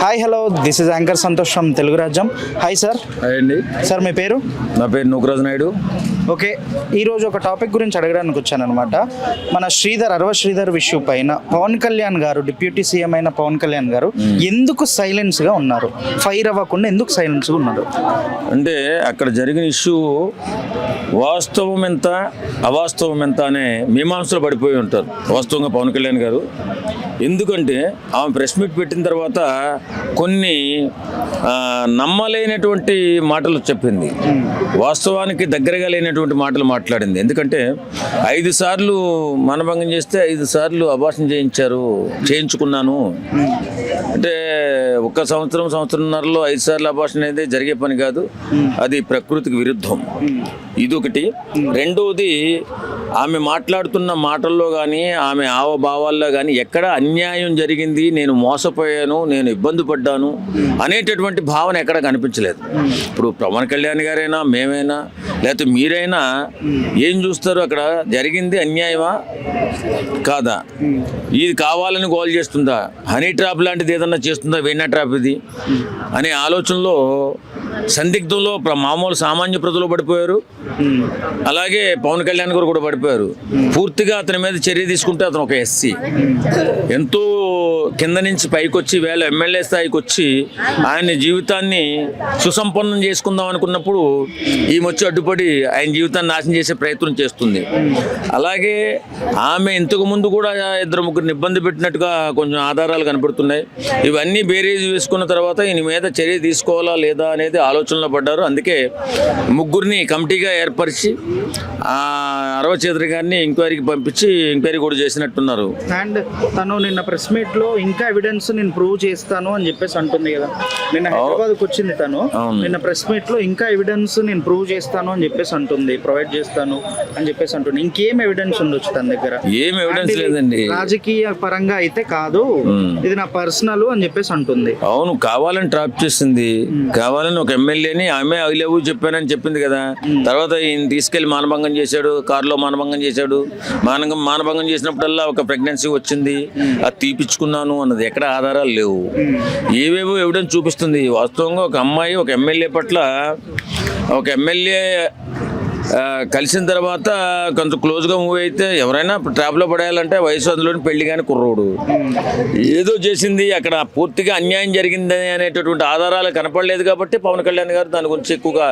Hi hello, this is anchor Santosh from Telugu Rajyam. Hi sir. Hi అండి. Sir మీ పేరు? నా పేరు నూకరాజు నాయుడు. ఓకే, ఈరోజు ఒక టాపిక్ గురించి అడగడానికి వచ్చాను అనమాట. మన అరవ శ్రీధర్ విషయం పైన పవన్ కళ్యాణ్ గారు, డిప్యూటీ సీఎం అయిన పవన్ కళ్యాణ్ గారు ఎందుకు సైలెన్స్గా ఉన్నారు? ఫైర్ అవ్వకుండా ఎందుకు సైలెన్స్గా ఉన్నారు? అంటే అక్కడ జరిగిన ఇష్యూ వాస్తవం ఎంత అవాస్తవం ఎంత అనే మీమాంసలో పడిపోయి ఉంటారు వాస్తవంగా పవన్ కళ్యాణ్ గారు. ఎందుకంటే ఆమె ప్రెస్ మీట్ పెట్టిన తర్వాత కొన్ని నమ్మలేనటువంటి మాటలు చెప్పింది, వాస్తవానికి దగ్గరగా లేనటువంటి మాటలు మాట్లాడింది. ఎందుకంటే 5 సార్లు మానభంగం చేస్తే 5 సార్లు అబార్షన్ చేయించుకున్నాను అంటే ఒక సంవత్సరంన్నరలో 5 సార్లు అబార్షన్ అనేది జరిగే పని కాదు, అది ప్రకృతికి విరుద్ధం. ఇదొకటి. రెండవది, ఆమె మాట్లాడుతున్న మాటల్లో కానీ ఆమె హావభావాల్లో కానీ ఎక్కడ అన్యాయం జరిగింది, నేను మోసపోయాను, నేను ఇబ్బంది పడ్డాను అనేటటువంటి భావన ఎక్కడ కనిపించలేదు. ఇప్పుడు పవన్ కళ్యాణ్ గారైనా మేమైనా లేకపోతే మీరైనా ఏం చూస్తారు? అక్కడ జరిగింది అన్యాయమా కాదా, ఇది కావాలని గోల్ చేస్తుందా, హనీ ట్రాప్ లాంటిది ఏదన్నా చేస్తుందా, వెన్న ట్రాప్ ఇది అనే ఆలోచనలో సందిగ్ధంలో మామూలు సామాన్య ప్రజలు పడిపోయారు. అలాగే పవన్ కళ్యాణ్ గారు కూడా పడిపోయారు. పూర్తిగా అతని మీద చర్య తీసుకుంటే అతను ఒక ఎస్సీ, ఎంతో కింద నుంచి పైకి వచ్చి వేళ ఎమ్మెల్యే స్థాయికి వచ్చి ఆయన జీవితాన్ని సుసంపన్నం చేసుకుందాం అనుకున్నప్పుడు ఈమె వచ్చి అడ్డుపడి ఆయన జీవితాన్ని నాశనం చేసే ప్రయత్నం చేస్తుంది. అలాగే ఆమె ఇంతకు ముందు కూడా 2-3 ఇబ్బంది పెట్టినట్టుగా కొంచెం ఆధారాలు కనపడుతున్నాయి. ఇవన్నీ బేరీజ్ వేసుకున్న తర్వాత ఈయన మీద చర్య తీసుకోవాలా లేదా అనేది ఆలోచనలో పడ్డారు. అందుకే 3 కమిటీగా ఏర్పరిచి అరవ చౌదరి గారిని ఎంక్వైరీకి పంపించి ఎంక్వైరీ కూడా చేసినట్టున్నారు. అండ్ తను నిన్న ప్రెస్ మీట్ లో ఇంకా ఎవిడెన్స్ నేను ప్రూవ్ చేస్తాను అని చెప్పేసి అంటుంది కదా. నిన్న హైదరాబాద్కి వచ్చింది తను. నిన్న ప్రెస్ మీట్ లో ఇంకా ఎవిడెన్స్ నేను ప్రూవ్ చేస్తాను అని చెప్పేసి అంటుంది, ప్రొవైడ్ చేస్తాను అని చెప్పేసి అంటుంది. ఇంకేం ఎవిడెన్స్ ఉండొచ్చు తన దగ్గర? ఏం ఎవిడెన్స్ లేదండి. రాజకీయ పరంగా అయితే కాదు, ఇది నా పర్సనల్ అని చెప్పేసి అంటుంది. అవును, కావాలని ట్రాప్ చేసింది, కావాలని ఒక ఎమ్మెల్యేని ఆమె అవిలేవు చెప్పానని చెప్పింది కదా. తర్వాత ఈయన తీసుకెళ్లి మానభంగం చేశాడు, కారులో మానభంగం చేశాడు. మానభంగం చేసినప్పుడల్లా ఒక ప్రెగ్నెన్సీ వచ్చింది, అది తీపిచ్చుకున్నాను అన్నది ఎక్కడ ఆధారాలు లేవు. ఏవేవో ఎవిడెన్స్ చూపిస్తుంది. వాస్తవంగా ఒక అమ్మాయి ఒక ఎమ్మెల్యే పట్ల, ఒక ఎమ్మెల్యే కలిసిన తర్వాత కొంత క్లోజ్గా మూవ్ అయితే ఎవరైనా ట్రాప్లో పడేయాలంటే వయసు అందులోని పెళ్లి కానీ కుర్రోడు ఏదో చేసింది, అక్కడ పూర్తిగా అన్యాయం జరిగింది అనేటటువంటి ఆధారాలు కనపడలేదు. కాబట్టి పవన్ కళ్యాణ్ గారు దాని గురించి ఎక్కువగా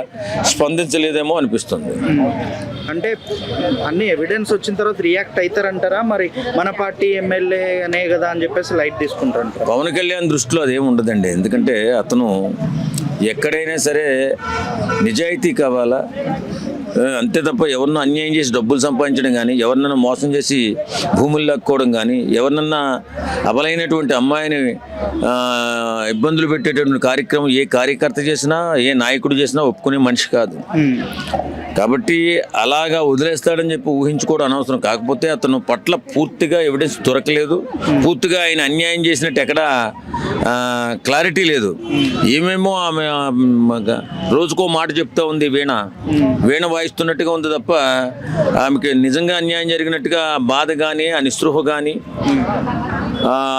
స్పందించలేదేమో అనిపిస్తుంది. అంటే అన్ని ఎవిడెన్స్ వచ్చిన తర్వాత రియాక్ట్ అవుతారంటారా? మరి మన పార్టీ ఎమ్మెల్యే అనే కదా అని చెప్పేసి లైట్ తీసుకుంటారంటారా? పవన్ కళ్యాణ్ దృష్టిలో అదేమి ఉండదండి. ఎందుకంటే అతను ఎక్కడైనా సరే నిజాయితీ కావాలా, అంతే తప్ప ఎవరినో అన్యాయం చేసి డబ్బులు సంపాదించడం కానీ, ఎవరినన్నా మోసం చేసి భూములు లాక్కోవడం కానీ, ఎవరినన్నా అబలైనటువంటి అమ్మాయిని ఇబ్బందులు పెట్టేటటువంటి కార్యక్రమం ఏ కార్యకర్త చేసినా, ఏ నాయకుడు చేసినా ఒప్పుకునే మనిషి కాదు. కాబట్టి అలాగా వదిలేస్తాడని చెప్పి ఊహించుకోవడం అనవసరం. కాకపోతే అతను పట్ల పూర్తిగా ఎవిడెన్స్ దొరకలేదు, పూర్తిగా ఆయన అన్యాయం చేసినట్టు ఎక్కడ క్లారిటీ లేదు. ఏమేమో ఆమె రోజుకో మాట చెప్తా ఉంది, వీణ వాయిస్తున్నట్టుగా ఉంది తప్ప ఆమెకి నిజంగా అన్యాయం జరిగినట్టుగా బాధ కానీ, ఆ నిస్పృహ కానీ,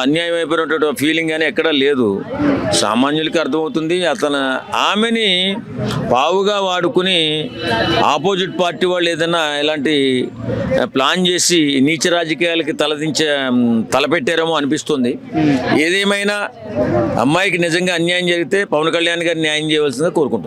అన్యాయం అయిపోయినటువంటి ఫీలింగ్ కానీ ఎక్కడా లేదు. సామాన్యులకి అర్థమవుతుంది. ఆమెని పావుగా వాడుకుని ఆపోజిట్ పార్టీ వాళ్ళు ఏదైనా ఇలాంటి ప్లాన్ చేసి నీచ రాజకీయాలకి తలపెట్టారేమో అనిపిస్తుంది. ఏదేమైనా అమ్మాయికి నిజంగా అన్యాయం జరిగితే పవన్ కళ్యాణ్ గారు న్యాయం చేయవలసిందిగా కోరుకుంటున్నాను.